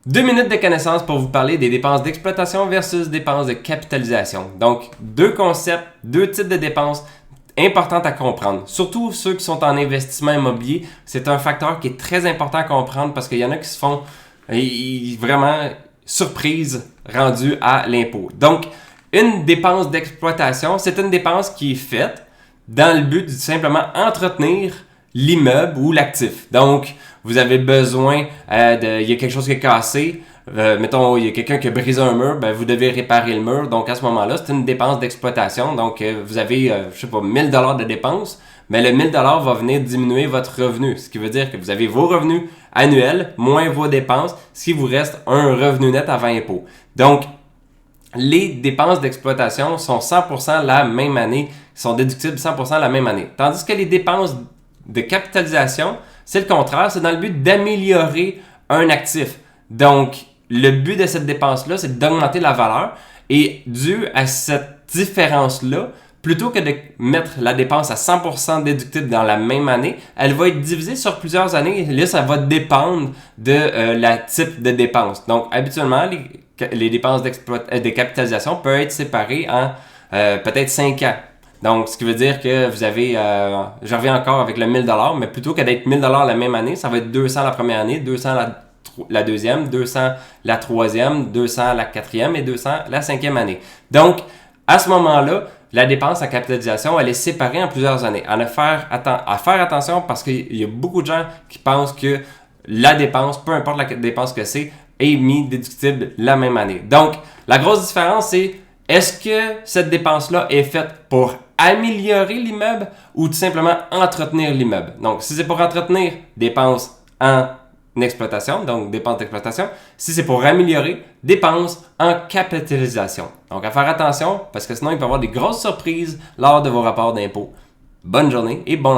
2 minutes de connaissance pour vous parler des dépenses d'exploitation versus dépenses de capitalisation. Donc, deux concepts, deux types de dépenses importantes à comprendre. Surtout ceux qui sont en investissement immobilier, c'est un facteur qui est très important à comprendre parce qu'il y en a qui se font vraiment surprise rendue à l'impôt. Donc, une dépense d'exploitation, c'est une dépense qui est faite dans le but de simplement entretenir l'immeuble ou l'actif. Donc, vous avez besoin il y a quelque chose qui est cassé, mettons, il y a quelqu'un qui a brisé un mur, ben, vous devez réparer le mur. Donc, à ce moment-là, c'est une dépense d'exploitation. Donc, vous avez, je sais pas, 1000 $ de dépenses, mais le 1000 $ va venir diminuer votre revenu. Ce qui veut dire que vous avez vos revenus annuels moins vos dépenses, ce qui vous reste un revenu net avant impôt. Donc, les dépenses d'exploitation sont 100% la même année, sont déductibles 100% la même année. Tandis que les dépenses de capitalisation, c'est le contraire, c'est dans le but d'améliorer un actif. Donc, le but de cette dépense-là, c'est d'augmenter la valeur et dû à cette différence-là, plutôt que de mettre la dépense à 100% déductible dans la même année, elle va être divisée sur plusieurs années. Là, ça va dépendre de la type de dépense. Donc, habituellement, les dépenses de capitalisation peuvent être séparées en peut-être 5 ans. Donc, ce qui veut dire que vous avez, je reviens encore avec le 1000 $, mais plutôt que d'être 1000 $ la même année, ça va être 200 la première année, 200 la deuxième, 200 la troisième, 200 la quatrième et 200 la cinquième année. Donc, à ce moment-là, la dépense en capitalisation, elle est séparée en plusieurs années. À faire attention parce qu'il y a beaucoup de gens qui pensent que la dépense, peu importe la dépense que c'est, est mise déductible la même année. Donc, la grosse différence, c'est est-ce que cette dépense-là est faite pour améliorer l'immeuble ou tout simplement entretenir l'immeuble? Donc, si c'est pour entretenir, dépense en exploitation, donc dépenses d'exploitation. Si c'est pour améliorer, dépenses en capitalisation. Donc, à faire attention parce que sinon, il peut y avoir des grosses surprises lors de vos rapports d'impôt. Bonne journée et bon